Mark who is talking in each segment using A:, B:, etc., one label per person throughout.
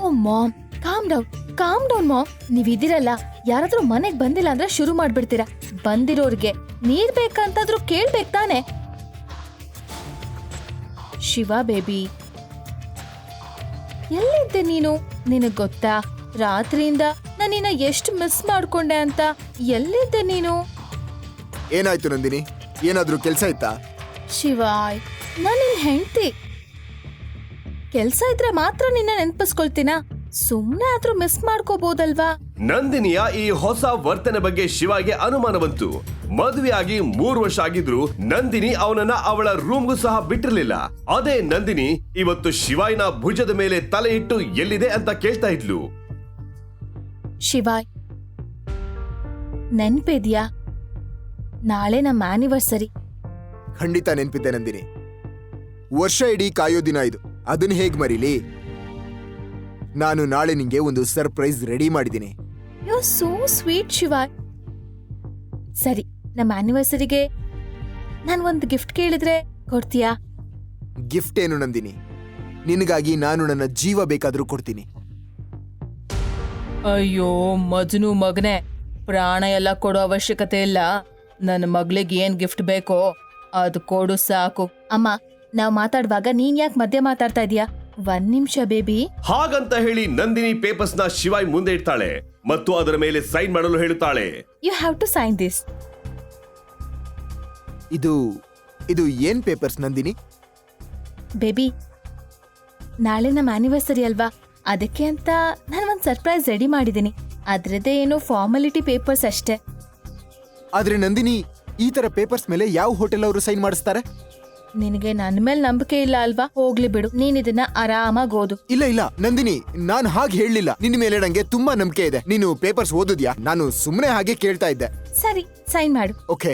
A: ಓ ma'am, calm down ma'am. ನೀವಿದಿರಲ್ಲ, ಯಾರಾದ್ರೂ ಮನೆಗ್ ಬಂದಿಲ್ಲ ಅಂದ್ರೆ ಶುರು ಮಾಡ್ಬಿಡ್ತೀರಾ. ಬಂದಿರೋರ್ಗೆ ನೀರ್ ಬೇಕಂತಾದ್ರೂ ಕೇಳ್ಬೇಕ್ ತಾನೆ. ಶಿವ ಬೇಬಿ, ಎಲ್ಲಿದ್ದೆ ನೀನು? ನಿನಗ್ ಗೊತ್ತಾ, ರಾತ್ರಿಯಿಂದ ನಾನಿನ್ನ ಎಷ್ಟು ಮಿಸ್ ಮಾಡ್ಕೊಂಡೆ ಅಂತ. ಎಲ್ಲಿದ್ದೆ ನೀನು?
B: ಏನಾಯ್ತು ನಂದಿನಿ? ಏನಾದ್ರೂ ಕೆಲ್ಸ ಇತ್ತಾ?
A: ಶಿವಾಯ್, ನಾನ್ ನಿನ್ ಹೆಂಡ್ತಿ. ಕೆಲ್ಸ ಇದ್ರೆ ಮಾತ್ರ ನಿನ್ನ ನೆನ್ಪಿಸ್ಕೊಳ್ತೀನ? ಸುಮ್ನೆ ಆದ್ರೂ ಮಿಸ್ ಮಾಡ್ಕೋಬಹುದಲ್ವಾ?
C: ನಂದಿನಿಯ ಈ ಹೊಸ ವರ್ತನೆ ಬಗ್ಗೆ ಶಿವಾಗೆ ಅನುಮಾನ ಬಂತು. ಮದುವೆಯಾಗಿ 3 ವರ್ಷ ಆಗಿದ್ರು ನಂದಿನಿ ಅವನನ್ನ ಅವಳ ರೂಮ್ಗೂ ಸಹ ಬಿಟ್ಟಿರ್ಲಿಲ್ಲ. ಅದೇ ನಂದಿನಿ ಇವತ್ತು ಶಿವಾಯ್ನ ಭುಜದ ಮೇಲೆ ತಲೆ ಇಟ್ಟು ಎಲ್ಲಿದೆ ಅಂತ ಕೇಳ್ತಾ ಇದ್ಲು.
A: ಶಿವಾಯ್, ನೆನ್ಪಿದ್ಯಾ? ನಾಳೆ ನಮ್ಮ ಆನಿವರ್ಸರಿ.
B: ಖಂಡಿತ ನೆನ್ಪಿದ್ದೆ ನಂದಿನಿ. ವರ್ಷ ಇಡೀ ಕಾಯೋ ದಿನ ಇದು, ಅದನ್ನ ಹೇಗ್ ಮರೀಲಿ? ನಾನು ನಾಳೆ ನಿಂಗೆ ಒಂದು ಸರ್ಪ್ರೈಸ್ ರೆಡಿ ಮಾಡಿದ್ದೀನಿ.
A: You so sweet Shivay. ಸರಿ, ನಮ್ಮ ಆನಿವರ್ಸರಿಗೆ ನಾನು ಒಂದು ಗಿಫ್ಟ್ ಕೇಳಿದ್ರೆ ಕೊಡ್ತೀಯಾ?
B: ಗಿಫ್ಟ್ ಏನು ನಂದಿನಿ? ನಿನಗಾಗಿ ನಾನು ನನ್ನ ಜೀವ ಬೇಕಾದ್ರೂ ಕೊಡ್ತೀನಿ.
A: ಅಯ್ಯೋ ಮಜ್ನು ಮಗನೆ, ಪ್ರಾಣ ಎಲ್ಲ ಕೊಡೋ ಅವಶ್ಯಕತೆ ಇಲ್ಲ. ನನ್ನ ಮಗಳಿಗೆ ಏನ್ ಗಿಫ್ಟ್ ಬೇಕೋ ಅದು ಕೊಡು ಸಾಕು. ಅಮ್ಮ, ನಾವ್ ಮಾತಾಡುವಾಗ ನೀನ್ ಯಾಕೆ ಮಧ್ಯೆ ಮಾತಾಡ್ತಾ ಇದೀಯಾ? 1 ನಿಮಿಷ ಬೇಬಿ.
C: ಹಾಗಂತ ಹೇಳಿ ನಂದಿನಿ ಪೇಪರ್ಸ್ ನ ಶಿವಾಯ್ ಮುಂದೆ ಇಡ್ತಾಳೆ ಮತ್ತು ಅದರ ಮೇಲೆ ಸೈನ್ ಮಾಡಲು ಹೇಳುತ್ತಾಳೆ.
A: You have to sign this.
B: ಇದು ಏನ್ ಪೇಪರ್ಸ್ ನಂದಿನಿ?
A: ಬೇಬಿ, ನಾಳೆ ನಮ್ಮ ಆನಿವರ್ಸರಿ ಅಲ್ವಾ, ಅದಕ್ಕೆ ಅಂತ ನಾನು ಒಂದು ಸರ್ಪ್ರೈಸ್ ರೆಡಿ ಮಾಡಿದ್ದೀನಿ. ಅದ್ರದ್ದೇ ಏನೋ ಫಾರ್ಮಾಲಿಟಿ ಪೇಪರ್ಸ್ ಅಷ್ಟೇ.
B: ಆದ್ರೆ ನಂದಿನಿ, ಈ ತರ ಪೇಪರ್ಸ್ ಮೇಲೆ ಯಾವ ಹೋಟೆಲ್ ಅವರು ಸೈನ್ ಮಾಡಿಸ್ತಾರೆ?
A: ನಿನಗೆ ನನ್ನ ಮೇಲೆ ನಂಬಿಕೆ ಇಲ್ಲ ಅಲ್ವಾ? ಹೋಗ್ಲಿ ಬಿಡು, ನೀನ್ ಇದನ್ನ ಆರಾಮಾಗಿ ಓದು.
B: ಇಲ್ಲ ನಂದಿನಿ, ನಾನು ಹಾಗೆ ಹೇಳಲಿಲ್ಲ. ನಿನ್ನ ಮೇಲೆ ನಂಗೆ ತುಂಬಾ ನಂಬಿಕೆ ಇದೆ. ನೀನು ಪೇಪರ್ಸ್ ಓದಿದ್ಯಾ? ನಾನು ಸುಮ್ಮನೆ ಹಾಗೆ ಕೇಳ್ತಾ ಇದ್ದೆ.
A: ಸರಿ, ಸೈನ್ ಮಾಡು.
B: ಓಕೆ.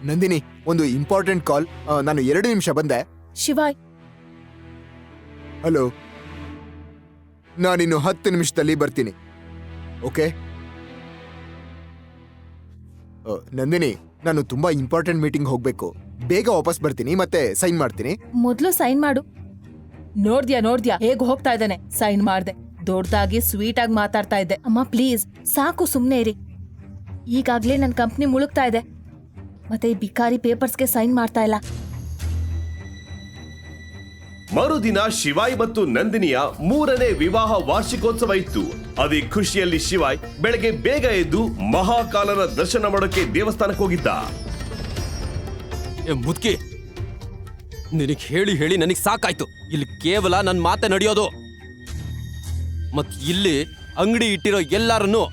B: ನಂದಿನಿ, ಒಂದು ಇಂಪಾರ್ಟೆಂಟ್ ಕಾಲ್. ನಾನು 2 ನಿಮಿಷ ಬಂದೆ.
A: ಶಿವಾಯ್,
B: ಹಲೋ, ನಾನಿನ್ನು 10 ನಿಮಿಷದಲ್ಲಿ ಬರ್ತೀನಿ. ಓಕೆ ನಂದಿನಿ, ನಾನು ತುಂಬಾ ಇಂಪಾರ್ಟೆಂಟ್ ಮೀಟಿಂಗ್ ಹೋಗ್ಬೇಕು. ಬೇಗ ವಾಪಸ್ ಬರ್ತೀನಿ, ಮತ್ತೆ ಸೈನ್ ಮಾಡ್ತೀನಿ.
A: ಮೊದ್ಲು ಸೈನ್ ಮಾಡು. ನೋಡ್ದ್ಯಾ ಹೇಗ್ ಹೋಗ್ತಾ ಇದ್ದಾನೆ? ಸೈನ್ ಮಾಡ್ದೆ. ದೊಡ್ಡದಾಗಿ ಸ್ವೀಟ್ ಆಗಿ ಮಾತಾಡ್ತಾ ಇದ್ದೆ. ಅಮ್ಮ ಪ್ಲೀಸ್ ಸಾಕು, ಸುಮ್ನೆ ಇರಿ. ಈಗಾಗ್ಲೇ ನನ್ ಕಂಪ್ನಿ ಮುಳುಗ್ತಾ ಇದೆ, ಮತ್ತೆ ಈ ಬಿಕಾರಿ ಪೇಪರ್ಸ್ಗೆ ಸೈನ್ ಮಾಡ್ತಾ ಇಲ್ಲ.
C: ಮರುದಿನ ಶಿವಾಯ್ ಮತ್ತು ನಂದಿನಿಯ 3ನೇ ವಿವಾಹ ವಾರ್ಷಿಕೋತ್ಸವ ಇತ್ತು. ಅದೇ ಖುಷಿಯಲ್ಲಿ ಶಿವಾಯ್ ಬೆಳಗ್ಗೆ ಬೇಗ ಎದ್ದು ಮಹಾಕಾಲನ ದರ್ಶನ ಮಾಡೋಕೆ ದೇವಸ್ಥಾನಕ್ಕೆ ಹೋಗಿದ್ದ.
D: ಮುದ್ಕಿ, ನಿನಗ್ ಹೇಳಿ ನನಗ್ ಸಾಕಾಯ್ತು. ಇಲ್ಲಿ ಕೇವಲ ನನ್ ಮಾತೆ ನಡೆಯೋದು. ಮತ್ ಇಲ್ಲಿ ಅಂಗಡಿ ಇಟ್ಟಿರೋ ಎಲ್ಲಾರನ್ನು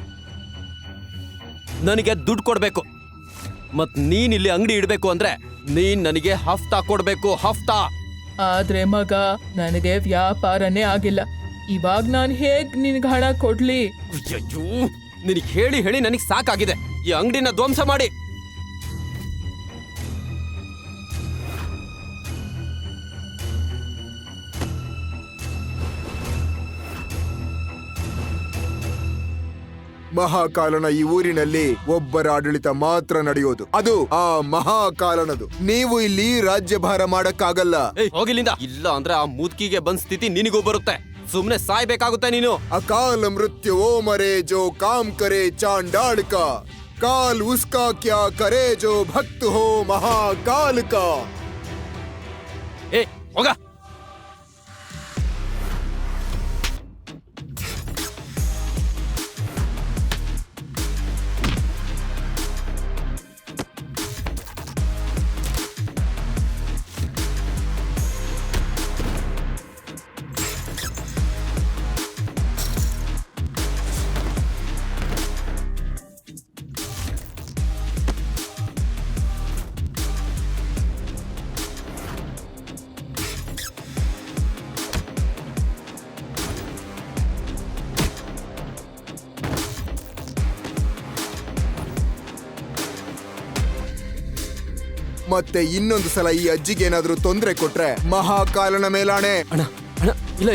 D: ನನಗೆ ದುಡ್ಡು ಕೊಡ್ಬೇಕು. ಮತ್ ನೀನ್ ಇಲ್ಲಿ ಅಂಗಡಿ ಇಡ್ಬೇಕು ಅಂದ್ರೆ ನೀನ್ ನನಗೆ ಹಫ್ತಾ ಕೊಡ್ಬೇಕು, ಹಫ್ತಾ.
A: ಆದ್ರೆ ಮಗ, ನನಗೆ ವ್ಯಾಪಾರನೇ ಆಗಿಲ್ಲ. ಇವಾಗ ನಾನ್ ಹೇಗ್ ನಿನ್ಗೆ ಹಣ ಕೊಡ್ಲಿ?
D: ಅಯ್ಯೋ, ನಿನಗ್ ಹೇಳಿ ನನಗ್ ಸಾಕಾಗಿದೆ. ಈ ಅಂಗಡಿನ ಧ್ವಂಸ ಮಾಡಿ.
B: ಮಹಾಕಾಲನ ಈ ಊರಿನಲ್ಲಿ ಒಬ್ಬರ ಆಡಳಿತ ಮಾತ್ರ ನಡೆಯೋದು, ಅದು ಆ ಮಹಾಕಾಲನದು. ನೀವು ಇಲ್ಲಿ ರಾಜ್ಯಭಾರ ಮಾಡಕ್ಕಾಗಲ್ಲ.
D: ಹೋಗಿಲ್ಲಿಂದ. ಇಲ್ಲ ಅಂದ್ರೆ ಆ ಮುದ್ಕಿಗೆ ಬಂದ್ ಸ್ಥಿತಿ ನಿನಗೂ ಬರುತ್ತೆ. ಸುಮ್ನೆ ಸಾಯ್ಬೇಕಾಗುತ್ತೆ ನೀನು.
B: ಅಕಾಲ ಮೃತ್ಯು ಓ ಮರೆ ಜೋ ಕಾಮ್ ಕರೆ ಚಾಂಡಾಳ ಕಾ, ಕಾಲ್ ಉಸ್ಕಾ ಕ್ಯಾ ಕರೆ ಜೋ ಭಕ್ತ ಹೋ ಮಹಾಕಾಲ ಕಾ.
D: ಹೋಗ.
B: ಮತ್ತೆ ಇನ್ನೊಂದು ಸಲ ಈ ಅಜ್ಜಿಗೆ ಏನಾದ್ರೂ ತೊಂದರೆ ಕೊಟ್ರೆ ಮಹಾಕಾಲನ ಮೇಲಾಣೆ.
D: ಅಣ್ಣ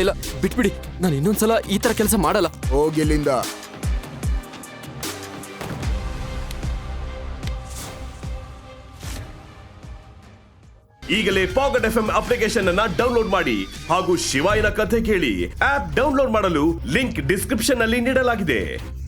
D: ಇಲ್ಲ ಬಿಟ್ಬಿಡಿ. ನಾನು ಇನ್ನೊಂದ್ಸಲ ಈ ತರ ಕೆಲಸ ಮಾಡಲ್ಲ.
B: ಹೋಗಿಲ್ಲಿಂದ.
C: ಈಗಲೇ ಪಾಕೆಟ್ ಎಫ್ಎಂ ಅಪ್ಲಿಕೇಶನ್ ಅನ್ನ ಡೌನ್ಲೋಡ್ ಮಾಡಿ ಹಾಗೂ ಶಿವಾಯನ ಕಥೆ ಕೇಳಿ. ಆಪ್ ಡೌನ್ಲೋಡ್ ಮಾಡಲು ಲಿಂಕ್ ಡಿಸ್ಕ್ರಿಪ್ಷನ್ ನಲ್ಲಿ ನೀಡಲಾಗಿದೆ.